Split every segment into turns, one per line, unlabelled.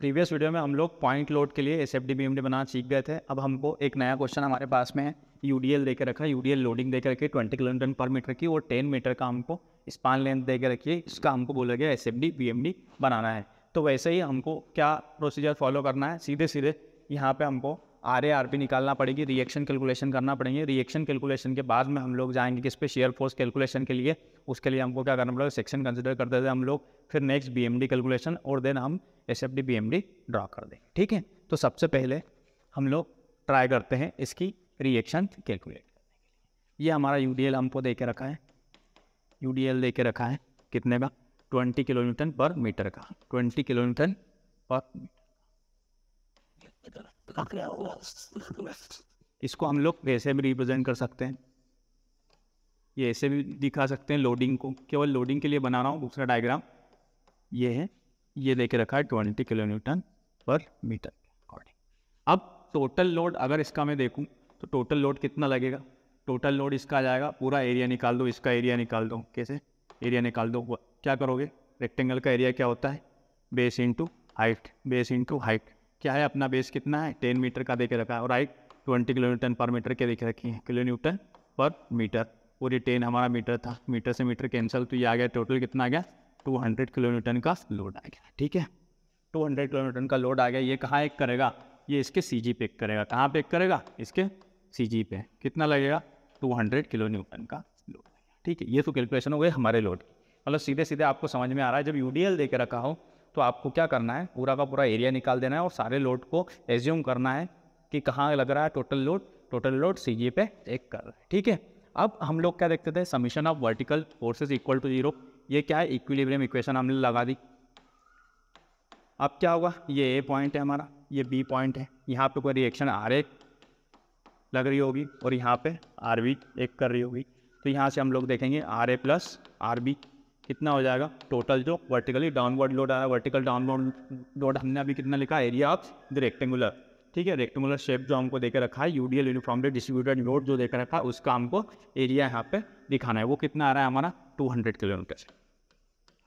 Previous video में हम लोग पॉइंट लोड के लिए एसएफडी बीएमडी बनाना सीख गए थे। अब हमको एक नया क्वेश्चन हमारे पास में है, यूडीएल दे के रखा है, यूडीएल लोडिंग दे के रखी है 20 किलोन्यूटन पर मीटर की और 10 मीटर का हमको स्पान लेंथ दे के रखी है। इसका हमको बोला गया एसएफडी बीएमडी बनाना है। तो वैसे ही हमको क्या प्रोसीजर फॉलो करना है, सीधे सीधे यहाँ पे हमको आर ए आर पी निकालना पड़ेगी, रिएक्शन कैलकुलेशन करना पड़ेंगे। रिएक्शन कैलकुलेशन के बाद में हम लोग जाएंगे किस पे, शेयर फोर्स कैलकुलेशन के लिए। उसके लिए हमको क्या करना पड़ेगा, सेक्शन कंसिडर करते थे हम लोग, फिर नेक्स्ट बीएमडी कैलकुलेशन और देन हम एसएफडी बीएमडी ड्रॉ कर देंगे। ठीक है, तो सबसे पहले हम लोग ट्राई करते हैं इसकी रिएक्शन कैलकुलेट करने के लिए। ये हमारा यूडीएल हमको दे के रखा है, यूडीएल दे के रखा है कितने का, 20 किलोन्यूटन पर मीटर का, 20 किलोन्यूटन पर मीटर। इसको हम लोग ऐसे भी रिप्रेजेंट कर सकते हैं, ये ऐसे भी दिखा सकते हैं। लोडिंग को केवल लोडिंग के लिए बना रहा हूँ। दूसरा डायग्राम ये है, ये देके रखा है 20 किलोन्यूटन पर मीटर के अकॉर्डिंग। अब टोटल लोड अगर इसका मैं देखूँ तो टोटल लोड कितना लगेगा, टोटल लोड इसका आ जाएगा, पूरा एरिया निकाल दो, इसका एरिया निकाल दो। कैसे एरिया निकाल दो, क्या करोगे, रेक्टेंगल का एरिया क्या होता है, base into height, base into height. क्या है अपना बेस कितना है, 10 मीटर का देके रखा है, और हाइट 20 किलोन्यूटन पर मीटर के देखे रखी है, किलोन्यूटन पर मीटर। और ये 10 हमारा मीटर था, मीटर से मीटर कैंसिल, तो ये आ गया टोटल कितना आ गया, 200 किलोन्यूटन का लोड आ गया। ठीक है, 200 किलोन्यूटन का लोड आ गया। ये कहाँ एक करेगा, ये इसके सीजी पे एक करेगा। कहाँ पे एक करेगा, इसके सीजी पे। कितना लगेगा, 200 किलोन्यूटन का लोड। ठीक है, ये तो कैलकुलेशन हो गए हमारे लोड की। मतलब सीधे सीधे आपको समझ में आ रहा है, जब यूडीएल दे के रखा हो तो आपको क्या करना है, पूरा का पूरा एरिया निकाल देना है और सारे लोड को एज्यूम करना है कि कहाँ लग रहा है टोटल लोड सीजी पे एक कर रहा है। ठीक है, अब हम लोग क्या देखते थे, summation of vertical forces equal to 0। ये क्या है, इक्विलिब्रियम इक्वेशन हमने लगा दी। अब क्या होगा, ये ए पॉइंट है हमारा, ये बी पॉइंट है, यहाँ पे कोई रिएक्शन आर ए लग रही होगी और यहाँ पे आर बी एक कर रही होगी। तो यहाँ से हम लोग देखेंगे R A plus R B कितना हो जाएगा, टोटल जो वर्टिकली डाउनवर्ड लोड आ रहा है, वर्टिकल डाउनवर्ड लोड हमने अभी कितना लिखा, एरिया ऑफ द रेक्टेंगुलर। ठीक है, रेक्टेंगुलर शेप जो हमको देकर रखा है, यूडीएल यूनिफॉर्मली डिस्ट्रीब्यूटेड लोड जो देकर रखा है, उसका हमको एरिया यहाँ पे दिखाना है। वो कितना आ रहा है हमारा, 200 किलोमीटर से।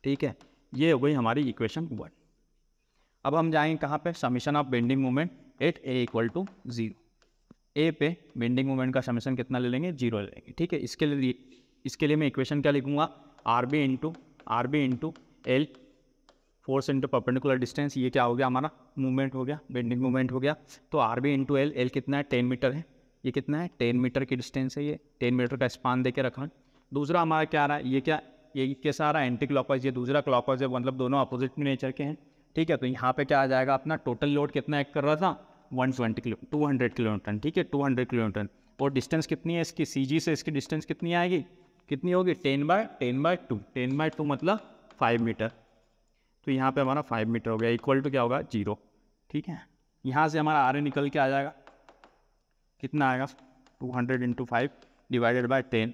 ठीक है, ये हो गई हमारी इक्वेशन 1। अब हम जाएंगे कहाँ पे, summation of bending moment at A equal to 0। A पे बेंडिंग मोमेंट का समीशन कितना ले लेंगे, 0 ले लेंगे। ठीक है, इसके लिए मैं इक्वेशन क्या लिखूंगा, R B into L, force into perpendicular distance. ये क्या हो गया हमारा, मूवमेंट हो गया, बेंडिंग मूवमेंट हो गया। तो R B into L, L कितना है, 10 मीटर है, ये कितना है, 10 मीटर की डिस्टेंस है, ये 10 मीटर का स्पान दे के रखा है। दूसरा हमारा क्या आ रहा है, ये क्या, ये कैसा आ रहा है, एंटी क्लॉकवाइज, ये दूसरा क्लॉकवाइज है, मतलब दोनों अपोजिट नेचर के हैं। ठीक है, तो यहाँ पे क्या आ जाएगा, अपना टोटल लोड कितना एक कर रहा था, 200 किलोमीटर। ठीक है, 200 किलोमीटर। और डिस्टेंस कितनी है इसकी, सीजी से इसकी डिस्टेंस कितनी आएगी, कितनी होगी, 10/2, 10/2 मतलब 5 मीटर। तो यहाँ पे हमारा 5 मीटर हो गया, इक्वल टू क्या होगा, 0। ठीक है, यहाँ से हमारा आर ए निकल के आ जाएगा, कितना आएगा, 200 इंटू 5 डिवाइडेड बाय 10,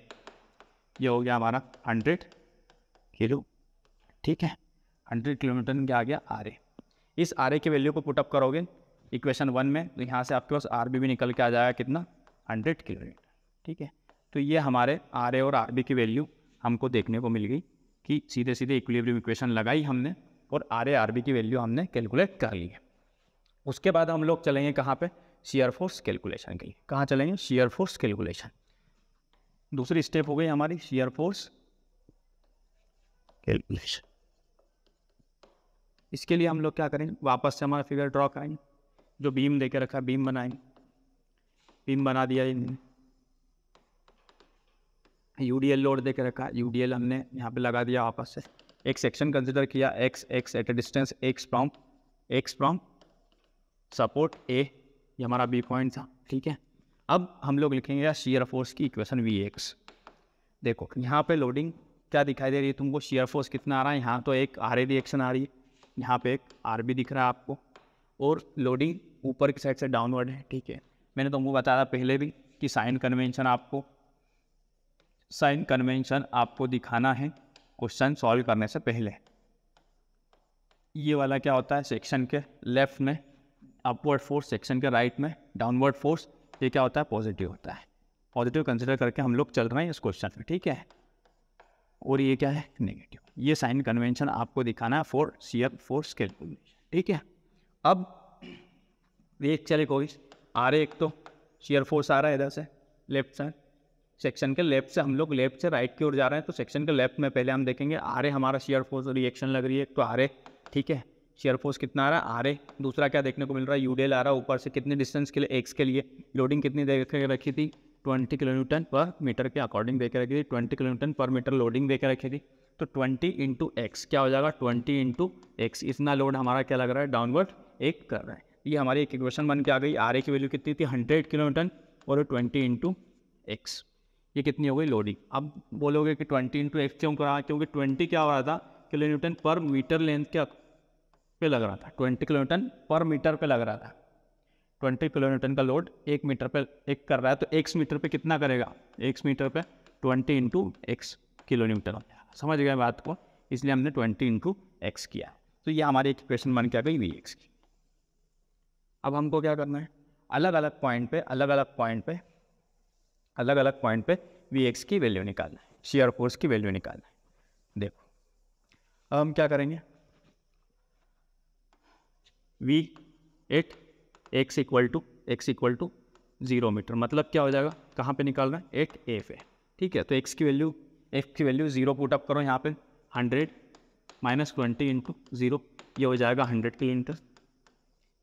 ये हो गया हमारा 100 किलो। ठीक है, 100 किलोमीटर क्या आ गया आर ए। इस आर ए के वैल्यू को पुटअप करोगे इक्वेशन 1 में, तो यहाँ से आपके पास आर बी भी निकल के आ जाएगा कितना, 100 किलोमीटर। ठीक है, तो ये हमारे आर ए और आर बी की वैल्यू हमको देखने को मिल गई कि सीधे सीधे इक्विलिब्रियम इक्वेशन लगाई हमने और आर ए आर बी की वैल्यू हमने कैलकुलेट कर ली है। उसके बाद हम लोग चलेंगे कहाँ पे, शियर फोर्स कैलकुलेशन के लिए। कहाँ चलेंगे, शियर फोर्स कैलकुलेशन। दूसरी स्टेप हो गई हमारी शियर फोर्स कैलकुलेशन। इसके लिए हम लोग क्या करेंगे, वापस से हमारा फिगर ड्रॉ करेंगे, जो बीम देके रखा है बीम बनाएंगे, बीम बना दिया इन्होंने। यूडीएल लोड देके रखा है, यूडीएल हमने यहाँ पे लगा दिया वापस से। एक सेक्शन कंसिडर किया, X at A distance, X from support A, ये हमारा बी पॉइंट था। ठीक है, अब हम लोग लिखेंगे यार शियर फोर्स की इक्वेशन वी एक्स। देखो यहाँ पे लोडिंग क्या दिखाई दे रही है तुमको, शियर फोर्स कितना आ रहा है, यहाँ तो एक आर ए रिएक्शन आ रही है, यहाँ पे एक आर बी दिख रहा है आपको, और लोडिंग ऊपर की साइड से डाउनवर्ड है। ठीक है, मैंने तुमको बताया पहले भी कि साइन कन्वेंशन आपको दिखाना है क्वेश्चन सॉल्व करने से पहले। ये वाला क्या होता है, सेक्शन के लेफ्ट में अपवर्ड फोर्स, सेक्शन के राइट में डाउनवर्ड फोर्स, ये क्या होता है, पॉजिटिव होता है। पॉजिटिव कंसिडर करके हम लोग चल रहे हैं इस क्वेश्चन में। ठीक है, और ये क्या है, नेगेटिव। ये साइन कन्वेंशन आपको दिखाना है फॉर शियर फोर्स कैलकुलेशन। ठीक है, अब एक चले कोई आ रहे, एक तो शेयर फोर्स आ रहा है इधर से लेफ्ट साइड, सेक्शन के लेफ्ट से हम लोग लेफ्ट से राइट की ओर जा रहे हैं, तो सेक्शन के लेफ्ट में पहले हम देखेंगे आ रहे हमारा शेयर फोर्स रिएक्शन लग रही है, तो आ रहे, ठीक है, शेयर फोर्स कितना आ रहा है, आ रहे। दूसरा क्या देखने को मिल रहा है, यूडेल आ रहा है ऊपर से, कितने डिस्टेंस के लिए, एक्स के लिए, लोडिंग कितनी दे के रखी थी, 20 किलोन्यूटन पर मीटर के अकॉर्डिंग दे के रखी थी, 20 किलोन्यूटन पर मीटर लोडिंग दे के रखी थी। तो 20 इंटू एक्स क्या हो जाएगा, 20 इंटू एक्स, इतना लोड हमारा क्या लग रहा है, डाउनवर्ड एक कर रहा है। ये हमारी एक इक्वेशन बन के आ गई। आर ए की वैल्यू कितनी थी, 100 किलोन्यूटन, और 20 इंटू एक्स, ये कितनी हो गई लोडिंग। अब बोलोगे कि 20 इंटू एक्स क्यों करा, क्योंकि 20 क्या हो रहा था, किलोन्यूटन पर मीटर लेंथ के पे लग रहा था, 20 किलोन्यूटन पर मीटर पे लग रहा था। 20 किलोन्यूटन का लोड 1 मीटर पे एक कर रहा है, तो एक्स मीटर पे कितना करेगा, एक्स मीटर पे 20 इंटू एक्स किलोन्यूटन हो जाएगा। समझ गए बात को, इसलिए हमने 20 इंटू एक्स किया। तो ये हमारी एक इक्वेशन बन के आ गई वी एक्स की। अब हमको क्या करना है, अलग अलग पॉइंट पे वी एक्स की वैल्यू निकालना है, शेयर फोर्स की वैल्यू निकालना है। देखो अब हम क्या करेंगे, V at x equal to 0 metre, मतलब क्या हो जाएगा, कहाँ पे निकाल रहे हैं, एट ए पे, ठीक है। तो एक्स की वैल्यू 0 पुट अप करो यहाँ पे, 100 माइनस 20 इंटू 0, ये हो जाएगा 100 किलोमीटर।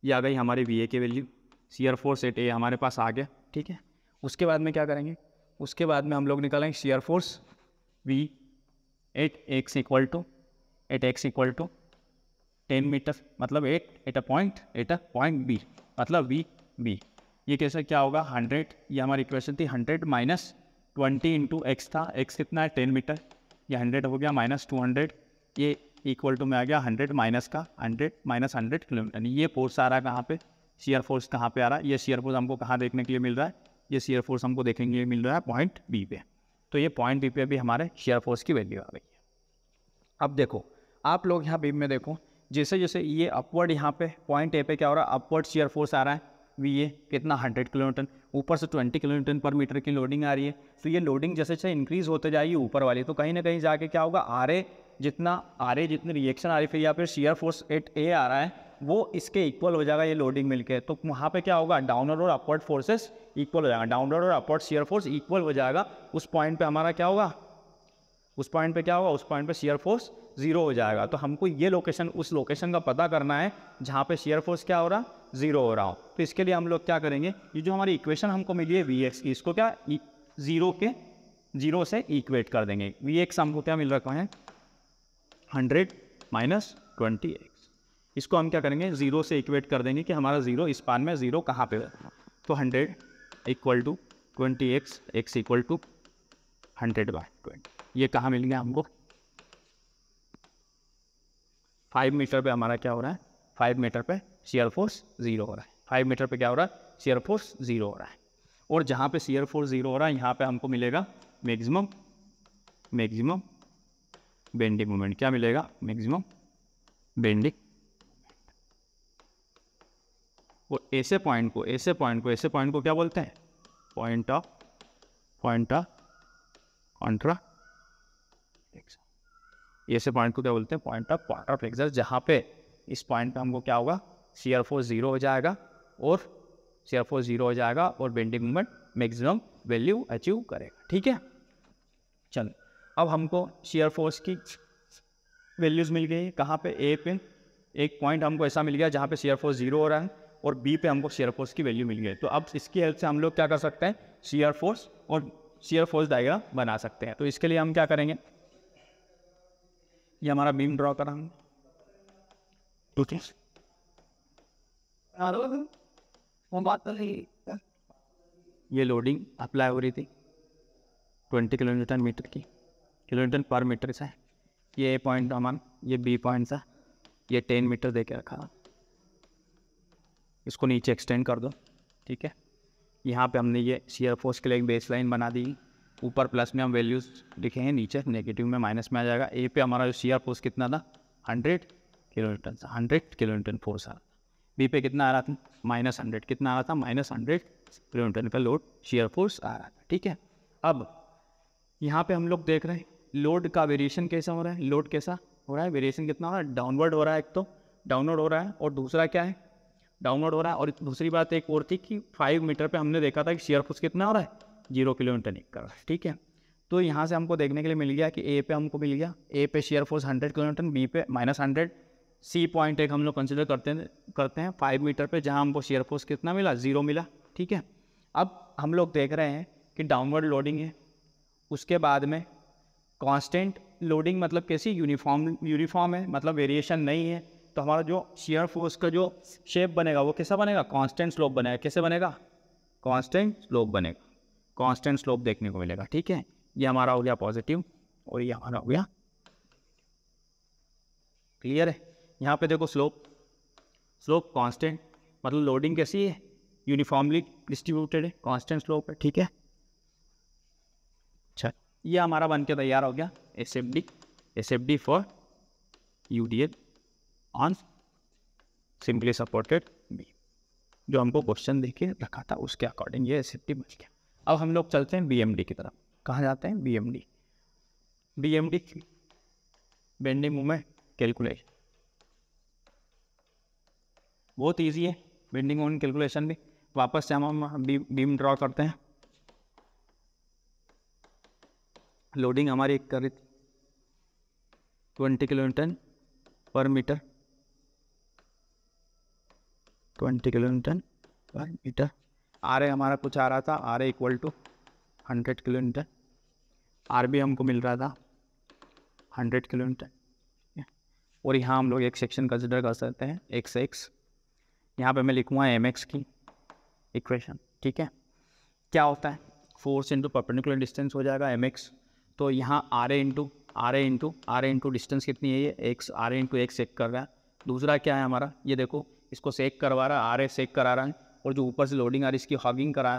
ये आ गई हमारी वी ए की वैल्यू, शेयर फोर्स एट ए हमारे पास आ गया, ठीक है। उसके बाद में क्या करेंगे, उसके बाद में हम लोग निकालेंगे shear force V at x equal to 10 metre, मतलब एट अ पॉइंट बी, मतलब बी। ये कैसे क्या होगा, 100, ये हमारी इक्वेशन थी, 100 माइनस 20 इंटू एक्स था, एक्स कितना है 10 मीटर, ये 100 हो गया माइनस 200, ये इक्वल टू में आ गया 100 माइनस 100 किलोमीटर। ये फोर्स आ रहा है कहाँ पे, शेयर फोर्स कहाँ पे आ रहा है, ये शेयर फोर्स हमको कहाँ देखने के लिए मिल रहा है, ये शेयर फोर्स हमको देखने के लिए मिल रहा है पॉइंट बी पे। तो ये पॉइंट बी पे भी हमारे शेयर फोर्स की वैल्यू आ गई है। अब देखो आप लोग यहाँ बीम में देखो, जैसे जैसे ये अपवर्ड यहाँ पे पॉइंट ए पे क्या हो रहा है, अपवर्ड शेयर फोर्स आ रहा है, वी ए कितना 100 किलोन्यूटन, ऊपर से 20 किलोन्यूटन पर मीटर की लोडिंग आ रही है। तो ये लोडिंग जैसे जैसे इंक्रीज होते जाएगी ऊपर वाली, तो कहीं ना कहीं जाके क्या होगा, जितनी रिएक्शन आ रही है, फिर या फिर शेयर फोर्स एट ए आ रहा है, वो इसके इक्वल हो जाएगा ये लोडिंग मिलके। तो वहाँ पे क्या होगा, डाउनवर्ड और अपवर्ड फोर्सेस इक्वल हो जाएगा, डाउनवर्ड और अपवर्ड शेयर फोर्स इक्वल हो जाएगा। उस पॉइंट पे हमारा क्या होगा, उस पॉइंट पे शेयर फोर्स 0 हो जाएगा। तो हमको ये लोकेशन, उस लोकेशन का पता करना है जहाँ पे शेयर फोर्स क्या हो रहा, 0 हो रहा हो। तो इसके लिए हम लोग क्या करेंगे, ये जो हमारी इक्वेशन हमको मिली है वी एक्स की, इसको क्या 0 से इक्वेट कर देंगे। वी एक्स हमको क्या मिल रखा है, 100 माइनस 20x, इसको हम क्या करेंगे 0 से इक्वेट कर देंगे कि हमारा 0 इस पान में 0 कहाँ पे है। तो 100 equal to 20x, x equal to 100/20, ये कहाँ मिल गया हमको, 5 मीटर पे हमारा क्या हो रहा है, 5 मीटर पे शेयर फोर्स 0 हो रहा है, 5 मीटर पे क्या हो रहा है, शेयर फोर्स 0 हो रहा है। और जहाँ पे शेयर फोर्स 0 हो रहा है, यहाँ पे हमको मिलेगा मैक्सिमम बेंडिंग मोमेंट। क्या मिलेगा, मैक्सिमम बेंडिंग। और ऐसे पॉइंट को क्या बोलते हैं, पॉइंट ऑफ कॉन्ट्रा, ऐसे पॉइंट को क्या बोलते हैं, पॉइंट ऑफ कॉन्ट्रा फ्लेक्सर, जहाँ पे इस पॉइंट पे हमको क्या होगा, शेयर फोर्स 0 हो जाएगा और bending moment maximum value achieve करेगा, ठीक है। चलो अब हमको शेयर फोर्स की वैल्यूज़ मिल गई, कहाँ पे, ए पे एक पॉइंट हमको ऐसा मिल गया जहाँ पे शेयर फोर्स 0 हो रहा है, और बी पे हमको शेयर फोर्स की वैल्यू मिल गई। तो अब इसकी हेल्प से हम लोग क्या कर सकते हैं, शेयर फोर्स डायग्राम बना सकते हैं। तो इसके लिए हम क्या करेंगे, ये हमारा बीम ड्रॉ कराएंगे, ये लोडिंग अप्लाई हो रही थी 20 किलोन्यूटन मीटर की, किलोन्यूटन पर मीटर से। ये ए पॉइंट हमारा, ये बी पॉइंट था, ये 10 मीटर दे के रखा, इसको नीचे एक्सटेंड कर दो, ठीक है। यहाँ पे हमने ये शेयर फोर्स के लिए एक बेस लाइन बना दी, ऊपर प्लस में हम वैल्यूज़ लिखे हैं, नीचे नेगेटिव में माइनस में आ जाएगा। ए पे हमारा जो शेयर फोर्स कितना था, 100 किलोन्यूटन, 100 किलोन्यूटन फोर्स आ रहा था। बी पे कितना आ रहा था, -100, कितना आ रहा था, -100 किलोन्यूटन का लोड शेयर फोर्स आ रहा था, ठीक है। अब यहाँ पे हम लोग देख रहे हैं लोड का वेरिएशन कैसा हो रहा है, लोड कैसा हो रहा है, वेरिएशन कितना हो रहा है, डाउनवर्ड हो रहा है, एक तो डाउनवर्ड हो रहा है, और दूसरा क्या है, डाउनवर्ड हो रहा है। और दूसरी बात एक और थी कि 5 मीटर पे हमने देखा था कि शेयर फोर्स कितना हो रहा है, 0 किलोमीटर कर रहा है, ठीक है। तो यहाँ से हमको देखने के लिए मिल गया कि ए पे हमको मिल गया, ए पे शेयर फोर्स 100 किलोमीटर, बी पे -100, सी पॉइंट एक हम लोग कंसिडर करते हैं 5 मीटर पे, जहाँ हमको शेयर फोर्स कितना मिला, 0 मिला, ठीक है। अब हम लोग देख रहे हैं कि डाउनवर्ड लोडिंग है, उसके बाद में कांस्टेंट लोडिंग, मतलब कैसी, यूनिफॉर्म है, मतलब वेरिएशन नहीं है। तो हमारा जो शेयर फोर्स का जो शेप बनेगा वो कैसा बनेगा, कांस्टेंट स्लोप बनेगा। कैसे बनेगा, कांस्टेंट स्लोप बनेगा, कांस्टेंट स्लोप देखने को मिलेगा, ठीक है। ये हमारा हो गया पॉजिटिव और ये हमारा हो गया, क्लियर है। यहाँ पे देखो स्लोप कांस्टेंट, मतलब लोडिंग कैसी है, यूनिफॉर्मली डिस्ट्रीब्यूटेड है, कांस्टेंट स्लोप है, ठीक है। अच्छा, ये हमारा बन के तैयार हो गया SFD for UDL on simply supported beam, जो हमको क्वेश्चन देके रखा था उसके अकॉर्डिंग ये एसएफडी बन गया। अब हम लोग चलते हैं बीएमडी की तरफ। कहाँ जाते हैं, बीएमडी बेंडिंग मोमेंट कैलकुलेशन। बहुत इजी है बेंडिंग मोमेंट कैलकुलेशन भी। वापस से हम बीम ड्रॉ करते हैं। लोडिंग हमारी एक कर रही थी 20 kilonewton per metre, 20 kilonewton per metre. R A हमारा कुछ आ रहा था, R A equal to 100 kilonewton, R B हमको मिल रहा था 100 किलोन्यूटन। और यहाँ हम लोग एक सेक्शन कंसिडर कर सकते हैं एक्स, यहाँ पे मैं लिखूँगा एम एक्स की इक्वेशन, ठीक है। क्या होता है, फोर्स इंटू परपेंडिकुलर डिस्टेंस हो जाएगा एम एक्स। तो यहाँ आर ए इंटू डिस्टेंस कितनी है, ये X, R A into X सेक कर रहा है। दूसरा क्या है हमारा, ये देखो इसको सेक करवा रहा है, आर ए सेक करा रहा है, और जो ऊपर से लोडिंग आ रही है इसकी हॉगिंग करा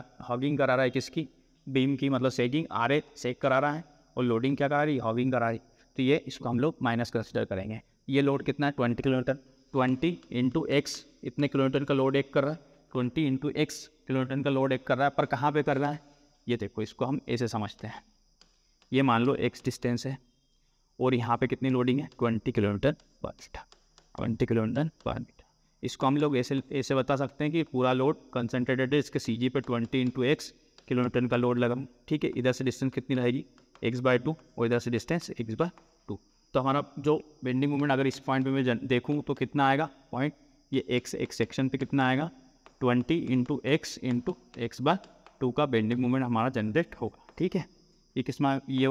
रहा है, किसकी, बीम की, मतलब सेकिंग, आर ए सेक करा रहा है और लोडिंग क्या करा रही है, हॉगिंग करा रही। तो ये इसको हम लोग माइनस कंसिडर करेंगे। ये लोड कितना है, 20 किलोमीटर, 20 इंटू एक्स, इतने किलोमीटर का लोड एक कर रहा है, 20 इंटू एक्स किलोमीटर का लोड एक कर रहा है, पर कहाँ पे कर रहा है, ये देखो इसको हम ऐसे समझते हैं। ये मान लो एक्स डिस्टेंस है और यहाँ पे कितनी लोडिंग है, 20 किलोमीटर पर मीटर, 20 किलोमीटर पर मीटर। इसको हम लोग ऐसे बता सकते हैं कि पूरा लोड कंसनट्रेटेड है, इसके CG पे 20 इंटू एक्स किलोमीटर का लोड लगा, ठीक है। इधर से डिस्टेंस कितनी रहेगी, x/2, और इधर से डिस्टेंस x/2। तो हमारा जो बेंडिंग मोमेंट अगर इस पॉइंट पे मैं देखूँ तो कितना आएगा पॉइंट, ये एक्स सेक्शन पे कितना आएगा, 20 इंटू x/2 का बेंडिंग मोमेंट हमारा जनरेट होगा, ठीक है। ये किसमें, ये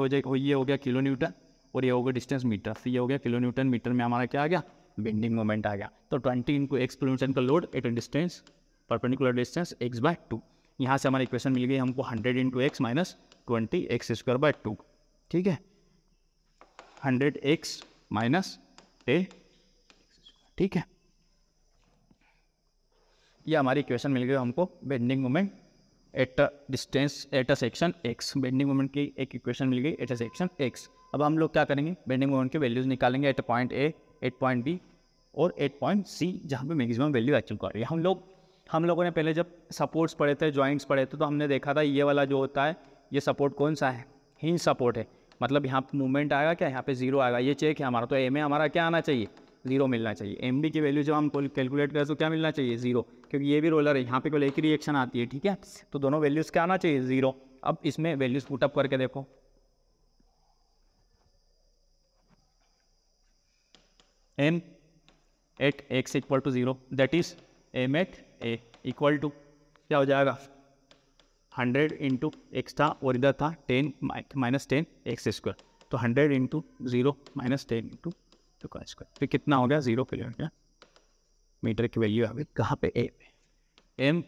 हो गया किलो न्यूटन और ये हो गया डिस्टेंस मीटर, फिर ये हो गया किलो न्यूटन मीटर में हमारा क्या आ गया, बेंडिंग मोमेंट आ गया। तो 20 इंटू एक्स किलोमीटर का load at distance perpendicular distance x/2। यहाँ से हमारी इक्वेशन मिल गई हमको 100 इंटू एक्स माइनस 20 x²/2, ठीक है, 100 x माइनस 10, ठीक है। ये हमारी इक्वेशन मिल गई हमको bending moment at distance at a section x। Bending moment की एक इक्वेशन मिल गई एट अ सेक्शन x। अब हम लोग क्या करेंगे, बेंडिंग मोमेंट के वैल्यूज निकालेंगे at point A, at point B और एट पॉइंट सी, जहाँ पे मैक्सिमम वैल्यू अचीव कर रही है। हम लोगों ने पहले जब सपोर्ट्स पढ़े थे, जॉइंट्स पढ़े थे, तो हमने देखा था ये वाला जो होता है, ये सपोर्ट कौन सा है, हिंज सपोर्ट है। मतलब यहाँ पे मूवमेंट आएगा क्या, यहाँ पे 0 आएगा, ये चेक है हमारा। तो ए में हमारा क्या आना चाहिए, 0 मिलना चाहिए। एम डी की वैल्यू जब हम कैलकुलेट करें तो क्या मिलना चाहिए, 0, क्योंकि ये भी रोलर है, यहाँ पे केवल एक ही रिएक्शन आती है, ठीक है। तो दोनों वैल्यूज़ क्या आना चाहिए, 0। अब इसमें वैल्यूज़ पुटअप करके देखो, M at x equal to 0, that is M at A equal to क्या हो जाएगा, 100 इंटू एक्स था और इधर था 10 माइनस 10 x²। तो 100 इंटू 0 माइनस 10 इंटू का स्क्वायर, फिर कितना हो गया, 0 किलोमीटर मीटर की वैल्यू आ गई कहाँ पे, ए पे। M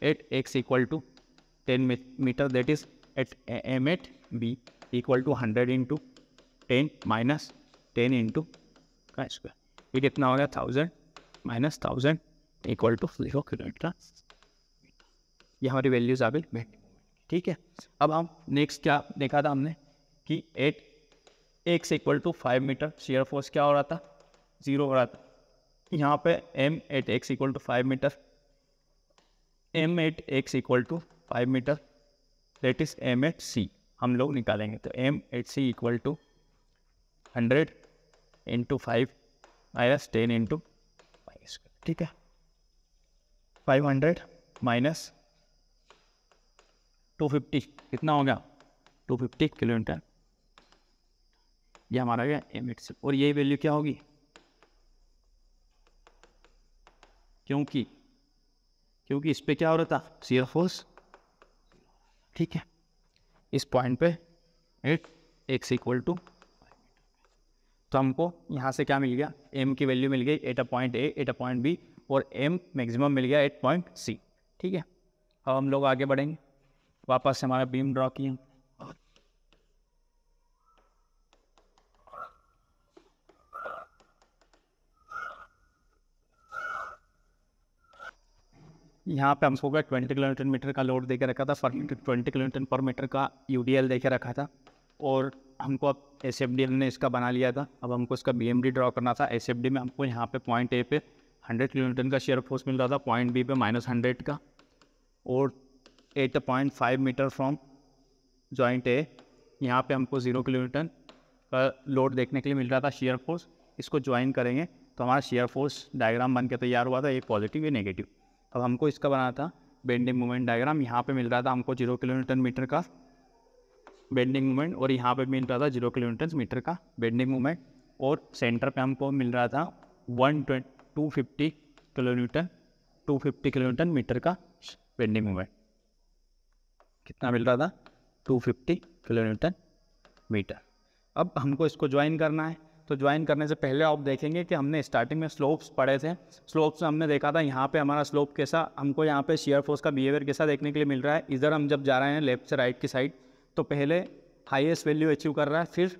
at x equal to 10 metre, that is at M at B equal to 100 into 10 minus 10 into का स्क्वायर। ये कितना हो गया, 1000 माइनस 1000 इक्वल टू 0 किलोमीटर। ये हमारी वैल्यूज आ गई, ठीक है। अब हम नेक्स्ट क्या देखा था हमने कि at x equal to 5 metre shear force क्या हो रहा था, 0 हो रहा था। यहाँ पे M at x equal to 5 metre, M at x equal to 5 metre, that is M at C हम लोग निकालेंगे। तो M at C equal to 100 into 5 minus 10 into 5², ठीक है। 500 माइनस 250 कितना हो गया 250 किलोमीटर। ये हमारा गया एम एक्स और ये वैल्यू क्या होगी क्योंकि इस पे क्या हो रहा था शियर फोर्स, ठीक है। इस पॉइंट पे एट एक्स इक्वल टू, तो हमको यहाँ से क्या मिल गया m की वैल्यू मिल गई at a point A at a point B और m मैक्सिमम मिल गया एट पॉइंट सी, ठीक है। अब हम लोग आगे बढ़ेंगे, वापस से हमारा बीम ड्रॉ किया, यहाँ पे हमको 20 किलोमीटर मीटर का लोड देके रखा था, 20 किलोमीटर पर मीटर का यूडीएल देके रखा था और हमको अब एसएफडी ने इसका बना लिया था। अब हमको इसका बीएमडी ड्रॉ करना था। एसएफडी में हमको यहाँ पे पॉइंट ए पे 100 किलोमीटर का शेयर फोर्स मिल रहा था, पॉइंट बी पे -100 का और 8.5 मीटर फ्रॉम जॉइंट ए यहाँ पे हमको 0 किलोमीटर का लोड देखने के लिए मिल रहा था शेयर फोर्स। इसको ज्वाइन करेंगे तो हमारा शेयर फोर्स डायग्राम बन के तैयार हुआ था, ये पॉजिटिव ये नेगेटिव। अब हमको इसका बनाना था बेंडिंग मोमेंट डायग्राम। यहाँ पे मिल रहा था हमको 0 किलोमीटर मीटर का बेंडिंग मोमेंट और यहाँ पे मिल रहा था 0 किलोमीटर मीटर का बेंडिंग मोमेंट और सेंटर पे हमको मिल रहा था 250 किलोमीटर मीटर का बेंडिंग मोमेंट। कितना मिल रहा था 250 किलोमीटर मीटर। अब हमको इसको ज्वाइन करना है, तो ज्वाइन करने से पहले आप देखेंगे कि हमने स्टार्टिंग में स्लोप्स पढ़े थे। स्लोप्स में हमने देखा था यहाँ पे हमारा स्लोप कैसा, हमको यहाँ पे शेयर फोर्स का बिहेवियर कैसा देखने के लिए मिल रहा है। इधर हम जब जा रहे हैं लेफ्ट से राइट की साइड तो पहले हाईएस्ट वैल्यू अचीव कर रहा है, फिर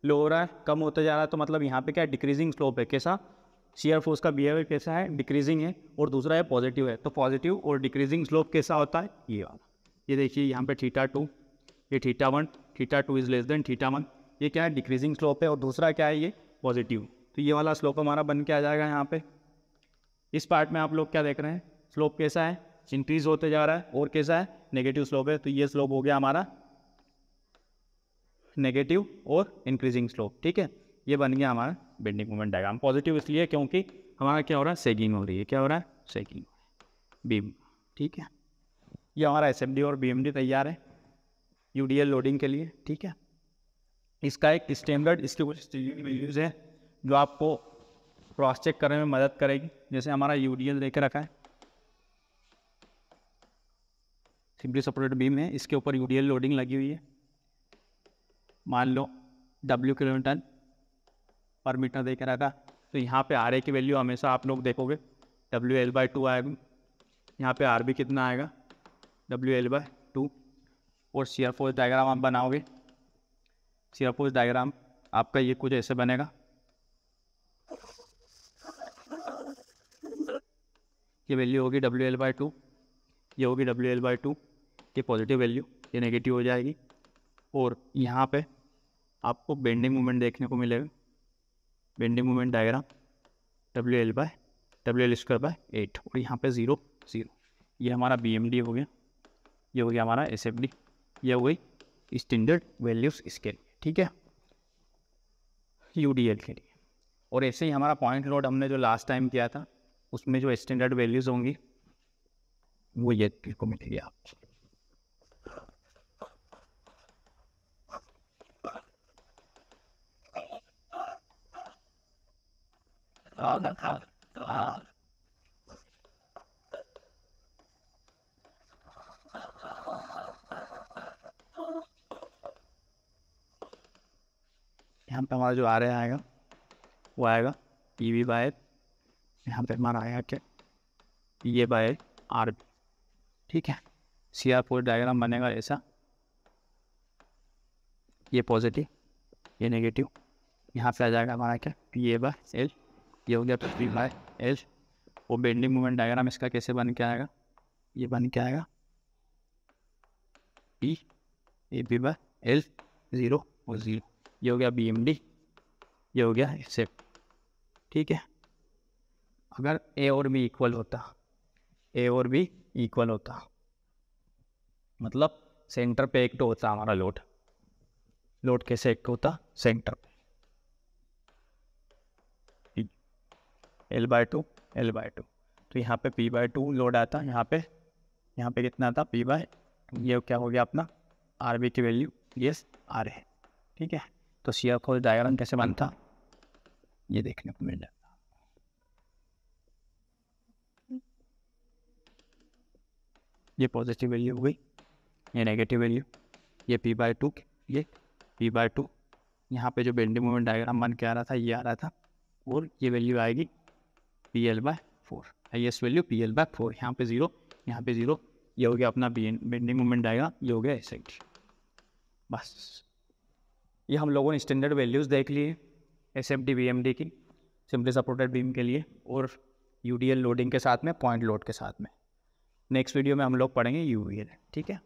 लो हो रहा है, कम होते जा रहा है, तो मतलब यहाँ पे क्या डिक्रीजिंग स्लोप है। कैसा शेयर फोर्स का बिहेवियर कैसा है, डिक्रीजिंग है। और दूसरा है पॉजिटिव है, तो पॉजिटिव और डिक्रीजिंग स्लोप कैसा होता है ये वाला। ये देखिए यहाँ पे θ2, ये θ1, θ2 इज लेस देन θ1, ये क्या है डिक्रीजिंग स्लोप है और दूसरा क्या है ये पॉजिटिव। तो ये वाला स्लोप हमारा बन के आ जाएगा यहाँ पे। इस पार्ट में आप लोग क्या देख रहे हैं, स्लोप कैसा है इंक्रीज होते जा रहा है और कैसा है नेगेटिव स्लोप है। तो ये स्लोप हो गया हमारा नेगेटिव और इंक्रीजिंग स्लोप, ठीक है। ये बन गया हमारा बेंडिंग मोमेंट डायग्राम। पॉजिटिव इसलिए क्योंकि हमारा क्या हो रहा है सैगिंग हो रही है, क्या हो रहा है सैगिंग बीम, ठीक है। ये हमारा एसएफडी और बीएमडी तैयार है यूडीएल लोडिंग के लिए, ठीक है। इसका एक स्टैंडर्ड, इसकी कुछ स्टैंडर्ड वैल्यूज़ है जो आपको क्रॉस चेक करने में मदद करेगी। जैसे हमारा यूडीएल देके रखा है, सिंपली सपोर्टेड बीम है, इसके ऊपर यूडीएल लोडिंग लगी हुई है। मान लो W किलोमीटर पर मीटर देके रखा, तो यहाँ पे RA की वैल्यू हमेशा आप लोग देखोगे WL/2 आएगा। यहाँ पे RB कितना आएगा WL/2 और शेयर फोर्स डायग्राम आप बनाओगे। शेयर फोर्स डायग्राम आपका ये कुछ ऐसे बनेगा, ये वैल्यू होगी WL/2, ये होगी WL/2, ये पॉजिटिव वैल्यू, ये नेगेटिव हो जाएगी। और यहाँ पे आपको बेंडिंग मोमेंट देखने को मिलेगा, बेंडिंग मोमेंट डायग्राम WL/8 और यहाँ पे 0 0। ये हमारा BMD हो गया, ये हो गया हमारा SFD, ये हो गई स्टैंडर्ड वैल्यूज इसके लिए, ठीक है, UDL के लिए। और ऐसे ही हमारा पॉइंट लोड हमने जो लास्ट टाइम किया था उसमें जो स्टैंडर्ड वैल्यूज होंगी वो ये को मिलेगी आपको। यहाँ पे हमारा जो RA आएगा वो आएगा EV/, यहाँ पे हमारा आएगा क्या EA/RB, ठीक है। CR फोर्स डायग्राम बनेगा ऐसा, ये पॉजिटिव ये नेगेटिव, यहाँ पे आ जाएगा हमारा क्या PA/L, ये हो गया PB/L। वो बेंडिंग मोमेंट डायग्राम इसका कैसे बन के आएगा, ये बन के आएगा AB/L 0 और 0, ये हो गया BMD, ये हो गया SF, ठीक है। अगर A और B इक्वल होता, मतलब सेंटर पे एक्ट होता हमारा लोड कैसे एक्ट होता सेंटर पे, L/2 L/2, तो यहाँ पे P/2 लोड आता, यहाँ पे कितना था P/2, ये क्या हो गया अपना RB की वैल्यू, ये R है, ठीक है। तो शियर फोर्स डायग्राम कैसे बनता ये देखने को मिल जाता। ये पॉजिटिव वैल्यू हो गई, ये नेगेटिव वैल्यू, ये P/2, ये P/2, यहाँ पे जो बेंडिंग मोमेंट डायग्राम बन के आ रहा था ये आ रहा था, और ये वैल्यू आएगी PL/4, हाईएस्ट वैल्यू PL/4, यहाँ पे 0, यहाँ पे 0, ये हो गया अपना बेंडिंग मोमेंट डायग्राम, ये हो गया एसेट। बस ये हम लोगों ने स्टैंडर्ड वैल्यूज़ देख लिए SFD VMD की, सिंपली सपोर्टेड बीम के लिए, और UDL लोडिंग के साथ में, पॉइंट लोड के साथ में। नेक्स्ट वीडियो में हम लोग पढ़ेंगे UVL, ठीक है।